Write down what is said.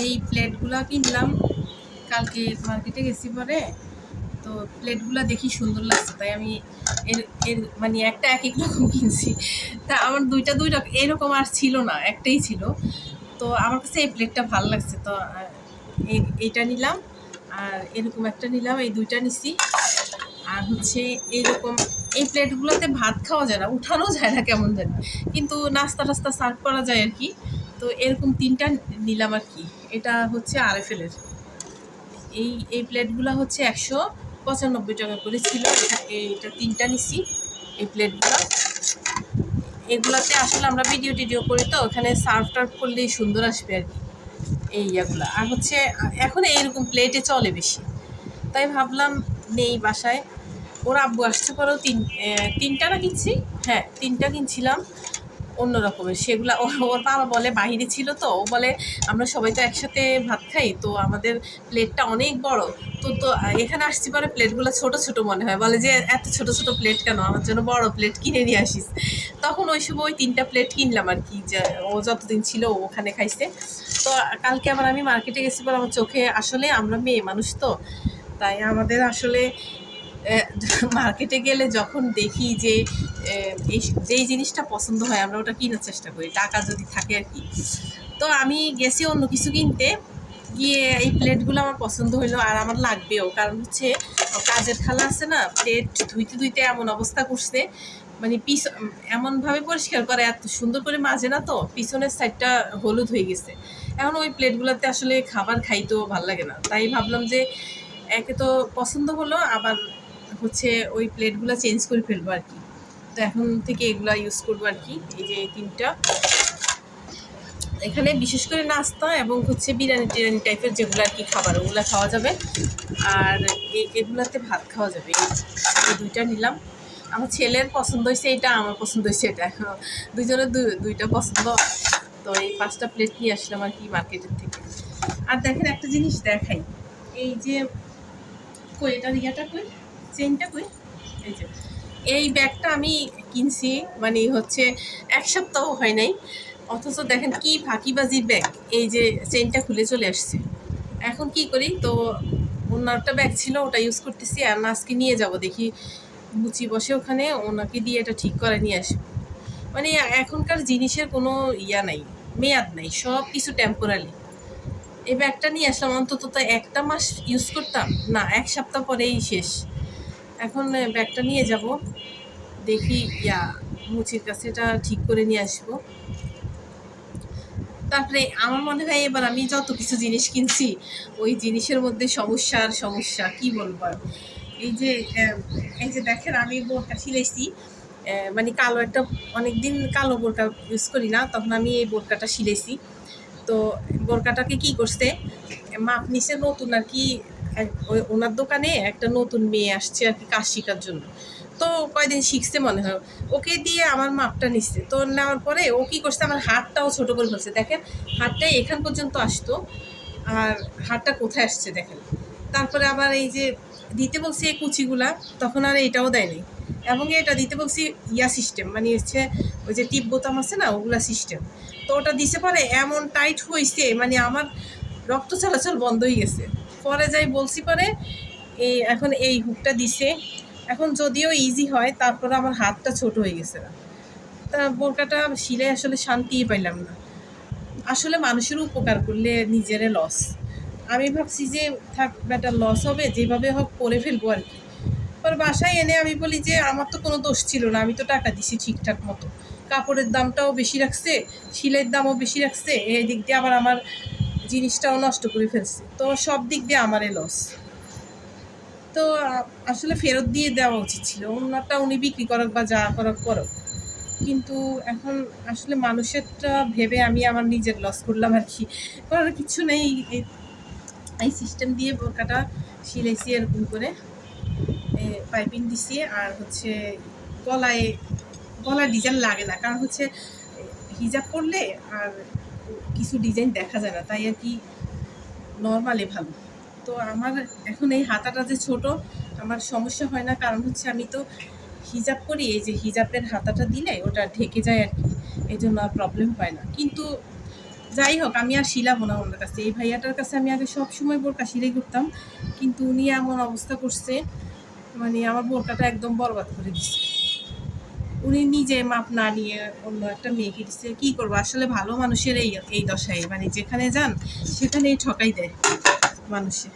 এই প্লেটগুলা কিনলাম কালকে মার্কেটে গেছি পরে, তো প্লেটগুলা দেখি সুন্দর লাগছে, তাই আমি এর এর মানে একটা এক এক রকম কিনছি। তা আমার দুইটা দুই রকম এরকম আর ছিল না, একটাই ছিল। তো আমার কাছে এই প্লেটটা ভালো লাগছে, তো এইটা নিলাম আর এরকম একটা নিলাম, এই দুইটা নিছি। আর হচ্ছে এইরকম এই প্লেটগুলোতে ভাত খাওয়া যায় না, উঠানো যায় না কেমন জানি, কিন্তু নাস্তা টাস্তা সার্ভ করা যায় আর কি। তো এরকম তিনটা নিলাম আর কি। এটা হচ্ছে আরএফএলের। এই প্লেটগুলো হচ্ছে 195 টাকা করে ছিল। এইটা তিনটা নিছি এই প্লেটগুলো। এগুলাতে আসলে আমরা ভিডিও টিডিও করি, তো ওখানে সার্ভ টার্ভ করলেই সুন্দর আসবে আর কি এই ইয়েগুলো। আর হচ্ছে এখন এইরকম প্লেটে চলে বেশি, তাই ভাবলাম নেই বাসায়। ওর আব্বু আসছে পরেও তিনটা না কিনছি, হ্যাঁ তিনটা কিনছিলাম অন্য রকমের। সেগুলা ওর বাবা বলে বাহিরে ছিল, তো ও বলে আমরা সবাই তো একসাথে ভাত খাই, তো আমাদের প্লেটটা অনেক বড়, তো এখানে আসছি পরে প্লেটগুলো ছোট ছোট মনে হয়, বলে যে এত ছোট ছোট প্লেট কেন, আমার জন্য বড় প্লেট কিনে নিয়ে আসিস। তখন ওই সময় ওই তিনটা প্লেট কিনলাম আর কি, যে ও যতদিন ছিল ওখানে খাইছে। তো কালকে আবার আমি মার্কেটে গেছি পর আমার চোখে, আসলে আমরা মেয়ে মানুষ তো, তাই আমাদের আসলে মার্কেটে গেলে যখন দেখি যে যেই জিনিসটা পছন্দ হয় আমরা ওটা কেনার চেষ্টা করি, টাকা যদি থাকে আর কি। তো আমি গেছি অন্য কিছু কিনতে গিয়ে এই প্লেটগুলো আমার পছন্দ হইলো, আর আমার লাগবেও, কারণ হচ্ছে কাজের খালা আছে না, প্লেট ধুইতে ধুইতে এমন অবস্থা করছে, মানে এমনভাবে পরিষ্কার করে, এত সুন্দর করে মাজে না, তো পিছনের সাইডটা হলুদ হয়ে গেছে। এখন ওই প্লেটগুলোতে আসলে খাবার খাইতেও ভালো লাগে না, তাই ভাবলাম যে একে তো পছন্দ হলো, আবার হচ্ছে ওই প্লেটগুলো চেঞ্জ করে ফেলবো আর কি। তো এখন থেকে এগুলা ইউজ করবো আর কি। এই যে তিনটা, এখানে বিশেষ করে নাস্তা এবং হচ্ছে বিরিয়ানি টিরিয়ানি টাইপের যেগুলো আর কি খাবার, ওগুলো খাওয়া যাবে, আর এগুলাতে ভাত খাওয়া যাবে। এই দুইটা নিলাম। আমার ছেলের পছন্দ হয়েছে এটা, আমার পছন্দ হয়েছে এটা, দুইজনের দুইটা পছন্দ। তো এই 5টা প্লেট নিয়ে আসলাম আর কি মার্কেটের থেকে। আর দেখেন একটা জিনিস দেখাই, এই যে কই এটার ইয়াটা কই, চেনটা কই, এই যে এই ব্যাগটা আমি কিনছি মানে হচ্ছে 1 সপ্তাহ হয় নাই, অথচ দেখেন কি ফাঁকিবাজির ব্যাগ, এই যে চেনটা খুলে চলে আসছে। এখন কি করি, তো অন্য একটা ব্যাগ ছিল ওটা ইউজ করতেছি, আর আজকে নিয়ে যাব, দেখি মুচি বসে ওখানে, ওনাকে দিয়ে এটা ঠিক করে নিয়ে আসবো। মানে এখনকার জিনিসের কোনো ইয়া নাই, মেয়াদ নাই, সব কিছু টেম্পোরারি। এই ব্যাগটা নিয়ে আসলাম, অন্তত তো 1 মাস ইউজ করতাম না, 1 সপ্তাহ পরেই শেষ। এখন ব্যাগটা নিয়ে যাব, দেখি মুচির কাছে এটা ঠিক করে নিয়ে আসবো। তারপরে আমার মনে হয় এবার আমি যত কিছু জিনিস কিনছি ওই জিনিসের মধ্যে সমস্যা কি বলবো আর। এই যে দেখেন আমি বোরকা সিলাইছি, মানে কালো একটা, অনেকদিন কালো বোরকা ইউজ করি না, তখন আমি এই বোরকাটা সিলাইছি। তো বোরকাটাকে কি করছে, মাপ নিছে নতুন আর কি, ওনার দোকানে একটা নতুন মেয়ে আসছে আর কি কাজ শেখার জন্য। তো কয়দিন শিখছে মনে হয়, ওকে দিয়ে আমার মাপটা নিচ্ছে। তো নেওয়ার পরে ও কী করছে, আমার হাতটাও ছোটো করে ফেলছে। দেখেন হাতটাই এখান পর্যন্ত আসতো, আর হাতটা কোথায় আসছে দেখেন। তারপরে আবার এই যে দিতে বলছি এই কুচিগুলা, তখন আর এটাও দেয়নি। এবং এটা দিতে বলছি সিস্টেম, মানে হচ্ছে ওই যে টিপ বোতাম আছে না, ওগুলা সিস্টেম। তো ওটা দিছে পরে এমন টাইট হয়েছে, মানে আমার রক্ত চলাচল বন্ধ হয়ে গেছে। পরে যাই বলছি পরে এখন এই হুকটা দিছে। এখন যদিও ইজি হয়, তারপরে আমার হাতটা ছোট হয়ে গেছে না। তা বোরকাটা শিলে আসলে শান্তিই পাইলাম না। আসলে মানুষের উপকার করলে নিজেরে লস। আমি ভাবছি যে থাক বেটা, লস হবে যেভাবে হোক করে ফেলবো আর কি। পর বাসায় এনে আমি বলি যে আমার তো কোনো দোষ ছিল না, আমি তো টাকা দিছি ঠিকঠাক মতো, কাপড়ের দামটাও বেশি রাখছে, সিলাইয়ের দামও বেশি রাখছে, এই দিক দিয়ে আবার আমার জিনিসটাও নষ্ট করে ফেলছে, তো সব দিক দিয়ে আমারই লস। তো আসলে ফেরত দিয়ে দেওয়া উচিত ছিল, অন্যটা উনি বিক্রি করক বা যা করক করক, কিন্তু এখন আসলে মানুষেরটা ভেবে আমি আমার নিজের লস করলাম আর কি। করার কিছু নেই, এই সিস্টেম দিয়ে বোরকাটা সিলাইছি এরকম করে, পাইপিং দিছি। আর হচ্ছে গলায় ডিজাইন লাগে না, কারণ হচ্ছে হিজাব করলে আর কিছু ডিজাইন দেখা যায় না, তাই আর কি নর্মালি ভালো। তো আমার এখন এই হাতাটা যে ছোট, আমার সমস্যা হয় না, কারণ হচ্ছে আমি তো হিজাব করি, এই যে হিজাবের হাতাটা দিলে ওটা ঢেকে যায় আর কি, এই জন্য আর প্রবলেম হয় না। কিন্তু যাই হোক, আমি আর শিলাবো না ওনার কাছে। এই ভাইয়াটার কাছে আমি আগে সব সময় বোরকা সিলাই করতাম, কিন্তু উনি এমন অবস্থা করছে, মানে আমার বোরকাটা একদম বরবাদ করে দিচ্ছে। উনি নিজে মাপ না নিয়ে অন্য একটা মেয়েকে দিচ্ছে। কী করবো, আসলে ভালো মানুষের এই দশাই, মানে যেখানে যান সেখানেই ঠকাই দেয় মানুষে।